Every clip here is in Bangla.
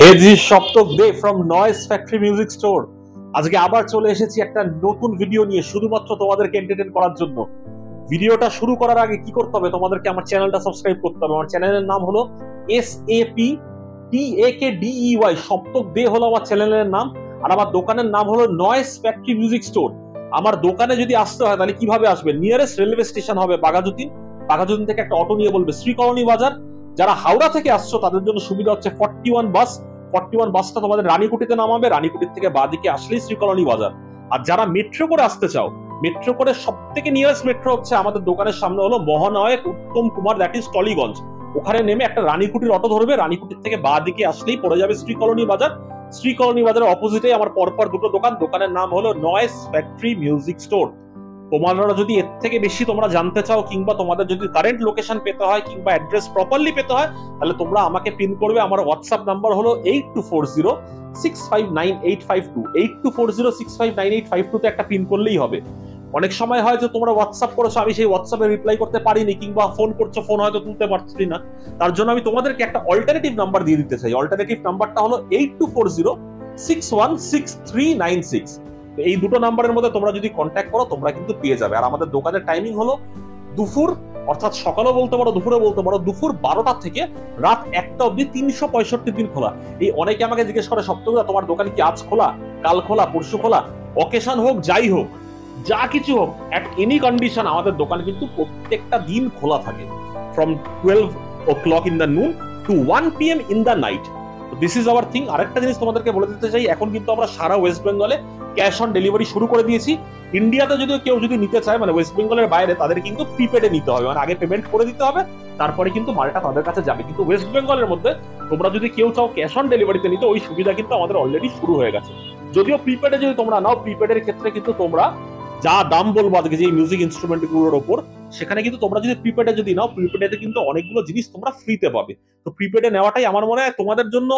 হে জি সপ্তক দে from Noise factory music Store. আজকে আবার চলে এসেছি একটা নতুন ভিডিও নিয়ে, শুধুমাত্র তোমাদেরকে এন্টারটেইন করার জন্য। ভিডিওটা শুরু করার আগে কি করতে হবে, তোমাদেরকে আমার চ্যানেলটা সাবস্ক্রাইব করতে হবে। আমার চ্যানেলের নাম হলো SAPTAKDEY, সপ্তক দে হলো আমার চ্যানেলের নাম। আর আমার দোকানের নাম হলো নয়েজ ফ্যাক্টরি মিউজিক স্টোর। আমার দোকানে যদি আসতে হয় তাহলে কিভাবে আসবে, নিয়ারেস্ট রেলওয়ে স্টেশন হবে বাঘাযতীন। বাঘাযতীন থেকে একটা অটো নিয়ে বলবে শ্রীকলোনি বাজার। যারা হাওড়া থেকে আসছো তাদের জন্য সুবিধা হচ্ছে 41 বাস। 41 বাসটা তোমাদের রানীকুটিতে নামাবে, রানীকুটির থেকে বাদিকে আসলেই শ্রীকলোনি বাজার। আর যারা মেট্রো করে আসতে চাও, মেট্রো করে সব থেকে নিয়ারেস্ট মেট্রো হচ্ছে আমাদের দোকানের সামনে হলো মহানায়ক উত্তম কুমার, দ্যাট ইজ টলিগঞ্জ। ওখানে নেমে একটা রানীকুটির অটো ধরবে, রানীকুটির থেকে বাদিকে আসলেই পড়ে যাবে শ্রীকলোনি বাজার। শ্রীকলোনি বাজারের অপোজিটে আমার পরপর দুটো দোকান, দোকানের নাম হলো নয়েজ ফ্যাক্টরি মিউজিক স্টোর। তোমরা যদি এর থেকে বেশি তোমরা জানতে চাও, কিংবা তোমাদের যদি কারেন্ট লোকেশন পেতে হয়, কিংবা অ্যাড্রেস প্রপারলি পেতে হয়, তাহলে তোমরা আমাকে পিন করবে। আমার হোয়াটসঅ্যাপ নাম্বার হলো 8240659852। 8240659852 তে একটা পিন করলেই হবে। অনেক সময় হয় যে তোমরা হোয়াটসঅ্যাপ করেছো, আমি সেই হোয়াটসঅ্যাপে রিপ্লাই করতে পারিনি, কিংবা ফোন করছো, ফোন হয়তো তুলতে পারছি না। তার জন্য আমি তোমাদেরকে একটা অল্টারনেটিভ নাম্বার দিয়ে দিতে চাই। অল্টারনেটিভ নাম্বারটা হলো 8240616396। এই দুটো নাম্বারের মধ্যে তোমরা যদি কন্ট্যাক্ট করো, তোমরা কিন্তু পেয়ে যাবে। আর আমাদের দোকানের টাইমিং হলো দুপুর, অর্থাৎ সকালেও বলতে পারো, দুপুরে বলতে পারো, দুপুর 12টা থেকে রাত 1টা অব্দি 365 দিন খোলা। এই অনেকে আমাকে জিজ্ঞেস করে, সপ্তকদা তোমার দোকান কি আজ খোলা, কাল খোলা, পরশু খোলা? অকেশন হোক, যাই হোক, যা কিছু হোক, অ্যাট এনি কন্ডিশন আমাদের দোকান কিন্তু প্রত্যেকটা দিন খোলা থাকে, from 12 o'clock in the noon to 1 PM in the night. This is our thing. আরেকটা জিনিস তোমাদেরকে বলে দিতে চাই, এখন কিন্তু আমরা সারা ওয়েস্ট বেঙ্গলে ক্যাশ অন ডেলিভারি শুরু করে দিয়েছি। ইন্ডিয়াতে যদিও কেউ যদি নিতে চায়, মানে ওয়েস্ট বেঙ্গলের বাইরে, তাদের কিন্তু প্রিপেডে নিতে হবে, মানে আগে পেমেন্ট করে দিতে হবে, তারপরে কিন্তু মালটা তাদের কাছে যাবে। কিন্তু ওয়েস্ট বেঙ্গলের মধ্যে তোমরা যদি কেউ চাও ক্যাশ অন ডেলিভারিতে নিতে, ওই সুবিধা কিন্তু আমাদের অলরেডি শুরু হয়ে গেছে। যদিও প্রিপেডে যদি তোমরা নাও, প্রিপেডের ক্ষেত্রে কিন্তু তোমরা যা দাম বলবো আজকে যে মিউজিক ইনস্ট্রুমেন্ট গুলোর ওপর, সেখানে কিন্তু তোমরা যদি প্রিপেডে যদি নাও, প্রিপেডে কিন্তু অনেকগুলো জিনিস তোমরা ফ্রিতে পাবে। তো প্রিপেডে নেওয়াটাই আমার মনে হয় তোমাদের জন্য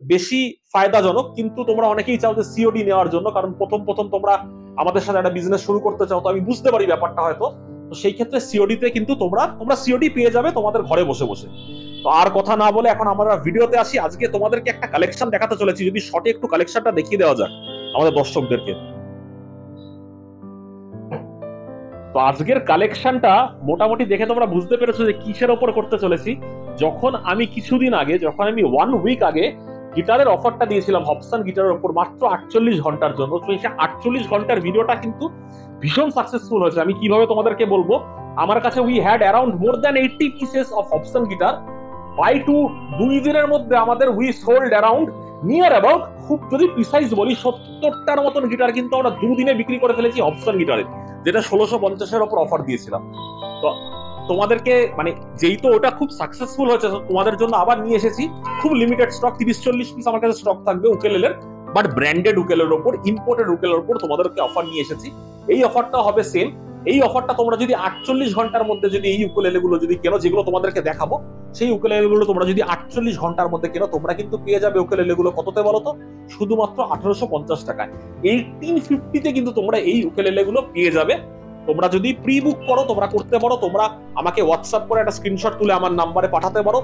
বেশি ফায়দাজনক। কিন্তু তোমরা অনেকেই চাও যে সিওডি নেওয়ার জন্য, কারণ প্রথম প্রথম তোমরা আমাদের সাথে একটা বিজনেস শুরু করতে চাও, তো আমি বুঝতে পারি ব্যাপারটা হয়তো। তো সেই ক্ষেত্রে সিওডি তে কিন্তু তোমরা সিওডি পেয়ে যাবে তোমাদের ঘরে বসে বসে। তো আর কথা না বলে এখন আমরা ভিডিওতে আসি। আজকে তোমাদেরকে একটা কালেকশন দেখাতে চলেছি, যদি শর্টে একটু কালেকশনটা দেখিয়ে দেওয়া যাক আমাদের দর্শকদেরকে। তো আজকের কালেকশনটা মোটামুটি দেখে তোমরা বুঝতে পেরেছো যে কিসের ওপর করতে চলেছি। যখন আমি কিছুদিন আগে, যখন আমি 1 উইক আগে গিটারের অফারটা দিয়েছিলাম হবসন গিটারের ওপর মাত্র 48 ঘন্টার জন্য, তো এই 48 ঘন্টার ভিডিওটা কিন্তু ভীষণ সাকসেসফুল হয়েছে। আমি কিভাবে তোমাদেরকে বলবো, আমার কাছে we had around more than 80 pieces of Hobson guitar. By 2 দিনের মধ্যে আমাদের we sold around near about, খুব যদি প্রিসাইজ বলি, 70টার মতন গিটার কিন্তু আমরা 2 দিনে বিক্রি করে ফেলেছি হবসন গিটারে, যেটা 1650-এর ওপর অফার দিয়েছিলাম। তো তোমাদেরকে মানে যেই তো ওটা খুব সাকসেসফুল হয়েছে, তোমাদের জন্য আবার নিয়ে এসেছি খুব লিমিটেড স্টক, 30-40 পিস আমার কাছে স্টক থাকবে উকেলেলের, বাট ব্র্যান্ডেড উকেলের ওপর, ইম্পোর্টেড উকেলের ওপর তোমাদেরকে অফার নিয়ে এসেছি। এই অফারটা হবে সেম। এই অফারটা তোমরা যদি 48 ঘন্টার মধ্যে যদি এই উকেলেলেগুলো যদি কেনো, যেগুলো তোমাদেরকে দেখাবো, সেই উকেলেলেগুলো তোমরা যদি 48 ঘন্টার মধ্যে কেনো, তোমরা কিন্তু পেয়ে যাবে উকেলেলেগুলো কততে বলো তো? শুধুমাত্র 1850 টাকায়। 1850-তে কিন্তু তোমরা এই উকেলেলেগুলো পেয়ে যাবে। তোমরা যদি প্রি বুক করো, তোমরা করতে পারো, তোমরা আমাকে হোয়াটসঅ্যাপ করে একটা স্ক্রিনশট তুলে আমার নাম্বারে পাঠাতে পারো,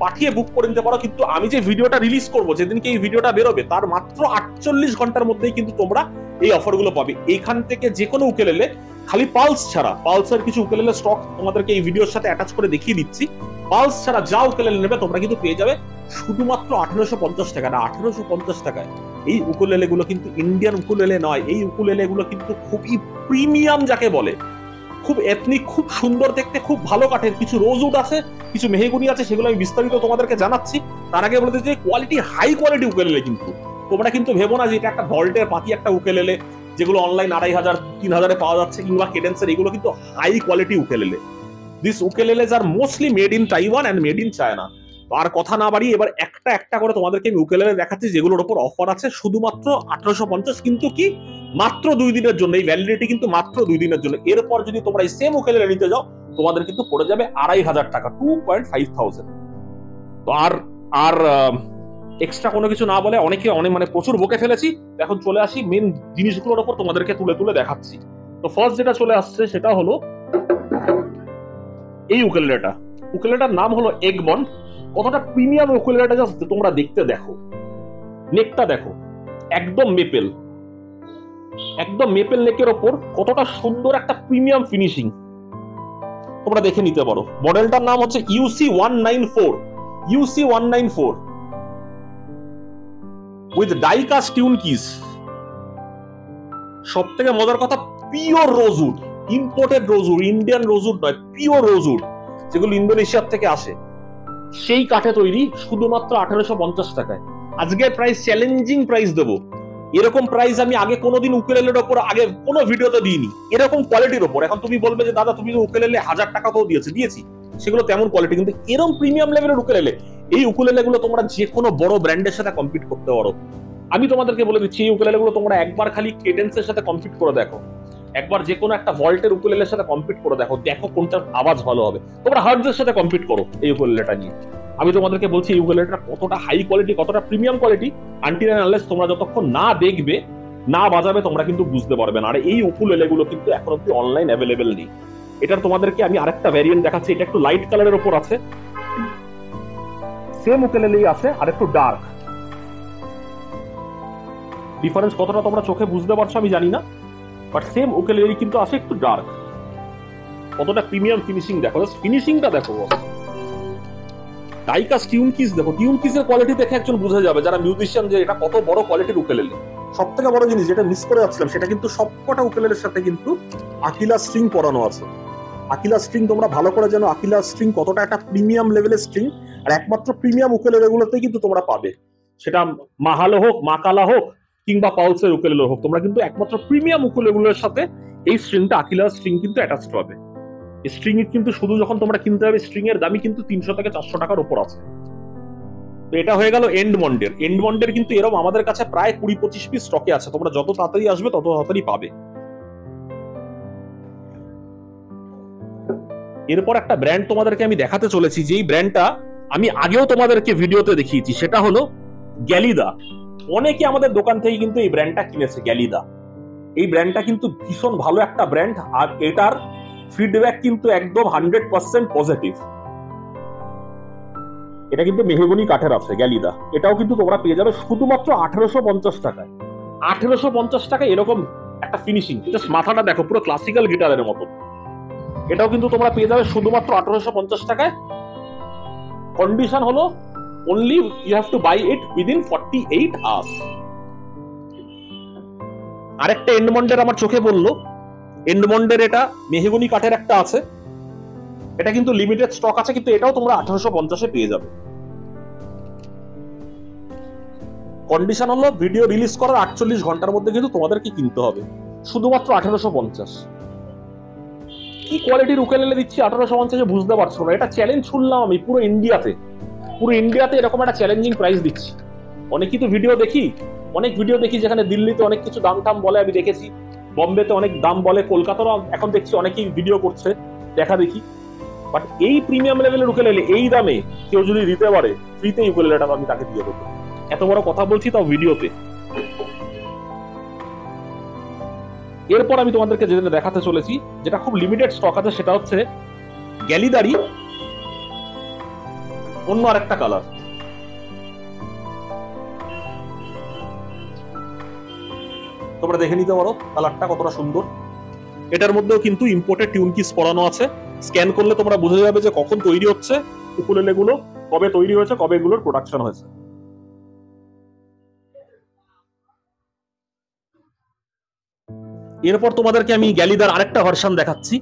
পাঠিয়ে বুক করে নিতে পারো। কিন্তু আমি যে ভিডিওটা রিলিজ করবো, যেদিনকে এই ভিডিওটা বেরোবে, তার মাত্র 48 ঘন্টার মধ্যেই কিন্তু তোমরা এই অফারগুলো পাবে। এইখান থেকে যে কোনো উকেলেলে, খালি পালস ছাড়া, পালসের কিছু উকেলেলে স্টক তোমাদেরকে এই ভিডিওর সাথে অ্যাটাচ করে দেখিয়ে দিচ্ছি, পালস ছাড়া যা উকেলেলে নেবে তোমরা কিন্তু পেয়ে যাবে শুধুমাত্র 1850 টাকা। না, 1850 টাকায় এই উকুলেলে গুলো কিন্তু ইন্ডিয়ান উকুলেলে নয়, এই উকুলেলে গুলো কিন্তু খুবই প্রিমিয়াম যাকে বলে, খুব এথনিক, খুব সুন্দর দেখতে, খুব ভালো কাঠের। কিছু রোজউড আছে, কিছু মেহগুনি আছে, সেগুলো আমি বিস্তারিত তোমাদেরকে জানাচ্ছি। তার আগে বলে দিচ্ছি কোয়ালিটি, হাই কোয়ালিটি উকেলেলে। কিন্তু তোমরা কিন্তু ভেবো না যে এটা একটা ভল্টের পাতি একটা উকেলেলে, যেগুলো অনলাইন 2500 3000-এ পাওয়া যাচ্ছে, কিংবা কেডেন্সের, এগুলো কিন্তু high quality ukulele. This ukuleles are mostly made in Taiwan and made in China. আর কথা না বাড়িয়ে এবার একটা একটা করে তোমাদেরকে আমি উকেলেলে দেখাচ্ছি, যেগুলোর উপর অফার আছে শুধুমাত্র 1850। কিন্তু কি মাত্র 2 দিনের জন্য, এই ভ্যালিডিটি কিন্তু মাত্র 2 দিনের জন্য। এরপর যদি তোমরা এই সেম উকেলেলে নিতে যাও, তোমাদের কিন্তু পড়ে যাবে 2500 টাকা, 2.5000। তো আর আর এক্সট্রা কোনো কিছু না বলে, অনেক মানে প্রচুর বকে ফেলেছি। এখন চলে আসি মেন জিনিসগুলোর উপর, তোমাদেরকে তুলে তুলে দেখাচ্ছি। তো ফার্স্ট যেটা চলে আসছে সেটা হলো এই উকেলেলেটা। উকেলেলেটার নাম হলো এগমন। কতটা প্রিমিয়াম উকুলেলেটা জাস্ট তোমরা দেখতে দেখো। নেকটা দেখো, একদম মেপেল, একদম মেপেল নেকের ওপর কতটা সুন্দর একটা প্রিমিয়াম ফিনিশিং তোমরা দেখে নিতে পারো। মডেলটার নাম হচ্ছে UC194 with die cast tune keys. সব থেকে মজার কথা, pure rosewood, imported rosewood, Indian rosewood নয়, পিওর রোজউড, যেগুলো ইন্দোনেশিয়ার থেকে আসে, সেই কাঠে তৈরি, শুধুমাত্র 1850 টাকায়। আজকের প্রাইস চ্যালেঞ্জিং প্রাইস দেবো। এরকম প্রাইস আমি আগে কোনোদিন উকুলেলের ওপর আগে কোনো ভিডিওতে দিইনি, এরকম কোয়ালিটির ওপর। এখন তুমি বলবে যে দাদা তুমি উকুলেলে 1000 টাকা তো দিয়েছি, সেগুলো তেমন কোয়ালিটি, কিন্তু এরকম প্রিমিয়াম লেভেলের উকুলেলে, এই উকুলেলে গুলো তোমরা যে কোনো বড় ব্র্যান্ডের সাথে কম্পিট করতে পারো। আমি তোমাদেরকে বলে দিচ্ছি, এই উকুলেলে গুলো তোমরা একবার খালি কেডেন্সের সাথে কম্পিট করে দেখো, একবার যে কোনো একটা ভল্টের উকুলেলের সাথে কম্পিট করে দেখো, দেখো কোনটার আওয়াজ ভালো হবে। তোমরা হার্টজের সাথে কম্পিট করো এই উকুলেলেটা নিয়ে। আমি তোমাদেরকে বলছি এই উকুলেলেটা কতটা হাই কোয়ালিটি, কতটা premium quality, until and unless তোমরা যতক্ষণ না দেখবে, না বাজাবে, তোমরা কিন্তু বুঝতে পারবে না। আর এই উকুলেলে গুলো কিন্তু এখন অব্দি অনলাইন অ্যাভেলেবেল নেই। এটার তোমাদেরকে আমি আরেকটা ভ্যারিয়েন্ট দেখাচ্ছি, এটা একটু লাইট কালারের উপর আছে, সেম উকুলেলেই আছে, আর একটু ডার্ক। ডিফারেন্স কতটা তোমরা চোখে বুঝতে পারছো আমি জানি না, বাট সেম উকুলেলে কিন্তু আছে, একটু ডার্ক। কতটা প্রিমিয়াম ফিনিশিং দেখো, ফিনিশিংটা দেখো। ডাইকাস্ট টিউন কিস দেখো, টিউন কিসের কোয়ালিটি দেখে একজন বুঝে যাবে যারা মিউজিশিয়ান, যে এটা কত বড় কোয়ালিটির উকুলেলে। সব থেকে বড় জিনিস যেটা মিস করে যাচ্ছিলাম, সেটা কিন্তু সবকটা উকুলেলের সাথে কিন্তু আকিলা স্ট্রিং পরানো আছে। আকিলা স্ট্রিং তোমরা ভালো করে জানো, আকিলা স্ট্রিং কতটা একটা প্রিমিয়াম লেভেলের স্ট্রিং, আর একমাত্র প্রিমিয়াম উকুলেলে গুলোতেই কিন্তু তোমরা পাবে। সেটা মাহালো হোক, মাকালা হোক, কিংবা পালসের উকুলেলে হোক, তোমরা কিন্তু একমাত্র প্রিমিয়াম উকুলেলেগুলোর সাথে এই স্ট্রিংটা, আকিলা স্ট্রিং কিন্তু অ্যাটাচড হবে। স্ট্রিং কিন্তু শুধু যখন তোমরা কিনতে হবে, স্ট্রিং এর দামই কিন্তু 300 থেকে 400 টাকার উপর আছে। তো এটা হয়ে গেল এন্ডমন্ডের। এন্ডমন্ডের কিন্তু এরকম আমাদের কাছে প্রায় 20-25 পিস স্টকে আছে, তোমরা যত তাড়াতাড়ি আসবে তত তাড়াতাড়ি পাবে। এরপর একটা ব্র্যান্ড তোমাদেরকে আমি দেখাতে চলেছি, যেই ব্র্যান্ডটা আমি আগেও তোমাদেরকে ভিডিওতে দেখিয়েছি, সেটা হলো গ্যালিদা। অনেকে আমাদের দোকান থেকে কিন্তু এই ব্র্যান্ডটা কিনেছে, গ্যালিদা। এই ব্র্যান্ডটা কিন্তু ভীষণ ভালো একটা ব্র্যান্ড, আর এটার ফিডব্যাক কিন্তু একদম 100% পজিটিভ। এটা কিন্তু মেহগনি কাঠের আছে, গ্যালিদা। এটাও কিন্তু তোমরা পেয়ে যাবে শুধুমাত্র 1850 টাকায়। 1850 টাকায় এরকম একটা ফিনিশিং, জাস্ট মাথাটা দেখো, পুরো ক্লাসিক্যাল গিটারের মতো। এটাও কিন্তু তোমরা পেয়ে যাবে শুধুমাত্র 1850 টাকায়। কন্ডিশন হলো only you have to buy it within 48 hours। আরেকটা এন্ডমন্ডের আমার চোখে পড়লো, এন্ডমন্ডের এটা মেহগনি কাঠের একটা আছে, এটা কিন্তু লিমিটেড স্টক আছে, কিন্তু এটাও তোমরা 1850-এ পেয়ে যাবে। কন্ডিশন হলো ভিডিও রিলিজ করার 48 ঘন্টার মধ্যে কিন্তু তোমাদেরকে কিনতে হবে, শুধুমাত্র 1850। কি কোয়ালিটির উকুলেলে দিচ্ছি 1850-এ, বুঝতে পারছো না? এটা চ্যালেঞ্জ শুনলাম আমি পুরো ইন্ডিয়াতে এরকম একটা চ্যালেঞ্জিং প্রাইস দিচ্ছি। অনেক ভিডিও দেখি যেখানে দিল্লিতে অনেক কিছু দাম টাম বলে, আমি দেখেছি বম্বেতে অনেক দাম বলে, কলকাতারও এখন দেখছি অনেকেই ভিডিও করছে, দেখা দেখি। বাট এই প্রিমিয়াম লেভেলের উকুলেলে এই দামে কেউ যদি দিতে পারে, ফ্রিতে উকুলেলেটা আমি তাকে দিয়ে দেবো। এত বড় কথা বলছি তাও ভিডিওতে। এরপর আমি তোমাদেরকে যেটা দেখাতে চলেছি, যেটা খুব লিমিটেড স্টক আছে, সেটা হচ্ছে গ্যালিদারি অন্য আরেকটা কালার। তোমরা দেখে নিতে পারো কালারটা কতটা সুন্দর। এটার মধ্যেও কিন্তু ইম্পোর্টেড টিউন কিস পরানো আছে। স্ক্যান করলে তোমরা বুঝে যাবে যে কখন তৈরি হচ্ছে উকুলেলে গুলো, কবে তৈরি হয়েছে, কবে এগুলোর প্রোডাকশন হয়েছে। এরপর তোমাদেরকে আমি গ্যালিদার আরেকটা ভার্সন দেখাচ্ছি।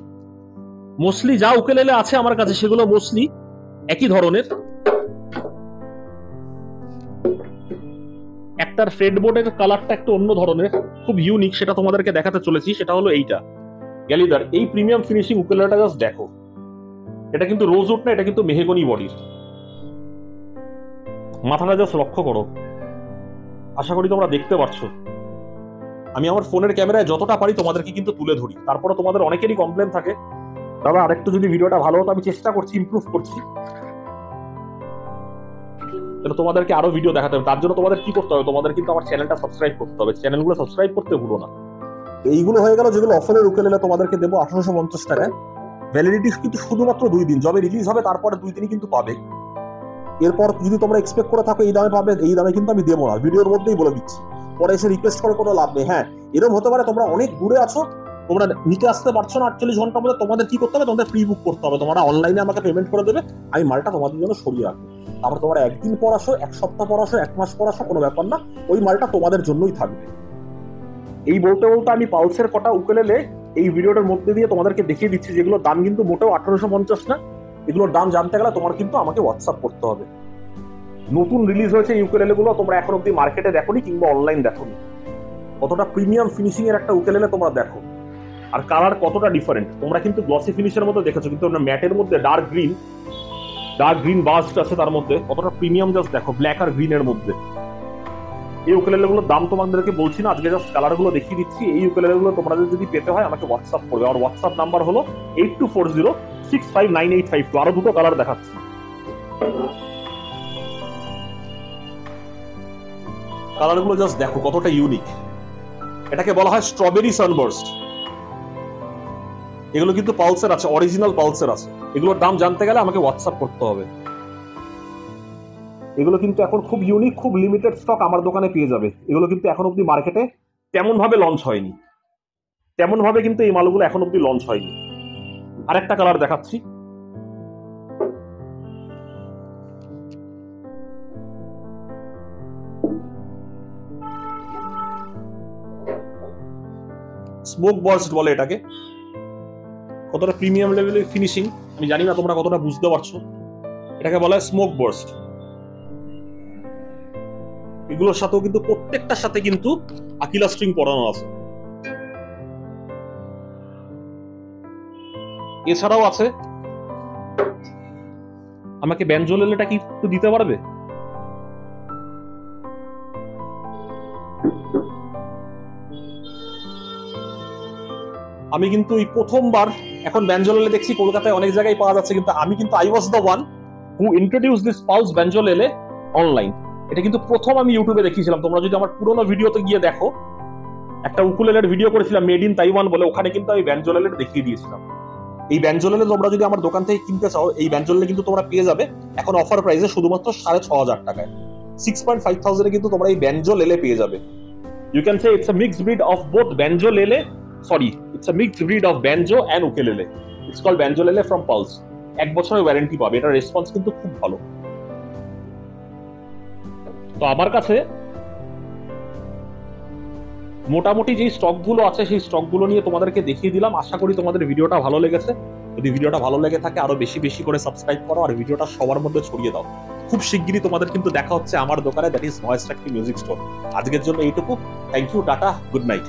মোস্টলি যা উকুলেলে আছে আমার কাছে সেগুলো মোস্টলি একই ধরনের। একটার ফ্রেডবোর্ডের কালারটা একটু অন্য ধরনের, খুব ইউনিক, সেটা তোমাদেরকে দেখাতে চলেছি। সেটা হলো এইটা গ্যালিদার, এই প্রিমিয়াম ফিনিশিং উকুলেলেটা জাস্ট দেখো। এটা কিন্তু রোজউড না, এটা কিন্তু মেহগনি বডির। মাথাটা জাস্ট লক্ষ্য করো, আশা করি তোমরা দেখতে পাচ্ছ। আমি আমার ফোনের ক্যামেরায় যতটা পারি তোমাদেরকে কিন্তু তুলে ধরি, তারপরে তোমাদের অনেকেরই কমপ্লেন থাকে দাদা আরেকটু যদি ভিডিওটা ভালো হতো। আমি চেষ্টা করছি, ইমপ্রুভ করছি, তোমাদেরকে আরো ভিডিও দেখাতে হবে। তার জন্য তোমাদের কি করতে হবে, তোমাদের কিন্তু আমার চ্যানেলটা সাবস্ক্রাইব করতে হবে, চ্যানেলগুলো সাবস্ক্রাইব করতে ভুলো না। এইগুলো হয়ে গেল যেগুলো অফারের উকুলেলে তোমাদেরকে দেবো 1850 টাকায়। ভ্যালিডিটি কিন্তু শুধুমাত্র 2 দিন, যবে রিলিজ হবে তারপরে 2 দিনই কিন্তু পাবে। এরপর যদি তোমরা এক্সপেক্ট করে থাকো এই দামে পাবে, এই দামে কিন্তু আমি দেবো না, ভিডিওর মধ্যেই বলে দিচ্ছি, পরে এসে রিকোয়েস্ট করে কোনো লাভ নেই। হ্যাঁ, এরকম হতে পারে তোমরা অনেক দূরে আছো, তোমরা নিতে আসতে পারছো না 48 ঘন্টার মধ্যে, তোমাদের কি করতে হবে, তোমাদের প্রি বুক করতে হবে, তোমরা অনলাইনে আমাকে পেমেন্ট করে দেবে, আমি মালটা তোমাদের জন্য সরিয়ে রাখবো। তারপর তোমরা একদিন পর আসো, এক সপ্তাহ পর আসো, এক মাস পর আসো, কোনো ব্যাপার না, ওই মালটা তোমাদের জন্যই থাকবে। এই বলতে বলতে আমি পালসের কটা উকুলেলে এই ভিডিওটার মধ্যে দিয়ে তোমাদেরকে দেখিয়ে দিচ্ছি, যেগুলোর দাম কিন্তু মোটেও 1850 না। এগুলোর দাম জানতে গেলে তোমার কিন্তু আমাকে হোয়াটসঅ্যাপ করতে হবে। নতুন রিলিজ হয়েছে এই উকুলেলে গুলো, তোমরা এখন অব্দি মার্কেটে দেখোনি কিংবা অনলাইন দেখোনি। কতটা প্রিমিয়াম ফিনিশিং এর একটা উকুলেলে তোমরা দেখো, আর কালার কতটা ডিফারেন্ট। তোমরা কিন্তু গ্লসি ফিনিশের মধ্যে দেখেছো, কিন্তু ম্যাটের মধ্যে ডার্ক গ্রিন বাস্ট আছে, তার মধ্যে কতটা প্রিমিয়াম জাস্ট দেখো, ব্ল্যাক আর গ্রিন এর মধ্যে। এই উকুলেলে গুলোর দাম তোমাদেরকে বলছি না, আজকে জাস্ট কালার গুলো দেখিয়ে দিচ্ছি। এই উকুলেলে গুলো তোমরা যদি পেতে হয় আমাকে হোয়াটসঅ্যাপ করবে, আর হোয়াটসঅ্যাপ নাম্বার হলো 8240659852। আরো দুটো কালার দেখাচ্ছি। কালারগুলো জাস্ট দেখো কতটা ইউনিক। এটাকে বলা হয় স্ট্রবেরি সানবার্স্ট। এগুলো কিন্তু পালসের আছে, অরিজিনাল পালসের আছে। এগুলোর দাম জানতে গেলে আমাকে হোয়াটসঅ্যাপ করতে হবে। এগুলো কিন্তু এখন খুব ইউনিক, খুব লিমিটেড স্টক আমার দোকানে পেয়ে যাবে। এগুলো কিন্তু এখন অব্দি মার্কেটে তেমন ভাবে লঞ্চ হয়নি, তেমন ভাবে কিন্তু এই মালগুলো এখন অব্দি লঞ্চ হয়নি। আরেকটা কালার দেখাচ্ছি। স্মোক বার্স্ট বলে এটাকে। কতটা প্রিমিয়াম লেভেলের ফিনিশিং আমি জানি না তোমরা কতটা বুঝতে পারছো। এটাকে বলা হয় স্মোক বার্স্ট। এগুলোর সাথেও কিন্তু প্রত্যেকটার সাথে কিন্তু আকিলা স্ট্রিং পরানো আছে। এছাড়াও আছে, আমাকে ব্যাঞ্জোলেলেটা কি একটু দিতে পারবে? আমি কিন্তু এই প্রথমবার এখন ব্যাঞ্জোলেলে দেখছি, কলকাতায় অনেক জায়গায় পাওয়া যাচ্ছে, কিন্তু আমি কিন্তু I was the one who introduce this Pulse banjolele online. এটা কিন্তু প্রথম আমি ইউটিউবে দেখিয়েছিলাম। তোমরা যদি আমার পুরোনো ভিডিওতে গিয়ে দেখো, একটা উকুলেলের ভিডিও করেছিলাম মেড ইন তাইওয়ান বলে, ওখানে কিন্তু আমি ব্যাঞ্জোলেলে দেখিয়ে দিয়েছিলাম। এই ব্যাঞ্জোলেলে তোমরা যদি আমার দোকান থেকে কিনতে চাও, এই ব্যাঞ্জোলেলে কিন্তু তোমরা পেয়ে যাবে এখন অফার প্রাইসে শুধুমাত্র 6500 টাকায়। 6,500 কিন্তু তোমরা এই ব্যাঞ্জোলেলে পেয়ে যাবে। You can say it's a mixed breed of both banjolele. Sorry, it's a mixed breed of banjo and ukulele. It's called banjolele from Pulse. 1 বছরের ওয়ারেন্টি পাবে। এটার রেসপন্স কিন্তু খুব ভালো। তো আমার কাছে মোটামুটি যে স্টক গুলো আছে সেই স্টক গুলো নিয়ে তোমাদেরকে দেখিয়ে দিলাম। আশা করি তোমাদের ভিডিওটা ভালো লেগেছে। যদি ভিডিওটা ভালো লেগে থাকে আরো বেশি বেশি করে সাবস্ক্রাইব করো আর ভিডিওটা সবার মধ্যে ছড়িয়ে দাও। খুব শিগগিরই তোমাদের কিন্তু দেখা হচ্ছে আমার দোকানে, that is noise factory music store. আজকের জন্য এইটুকু। Thank you, tata, good night.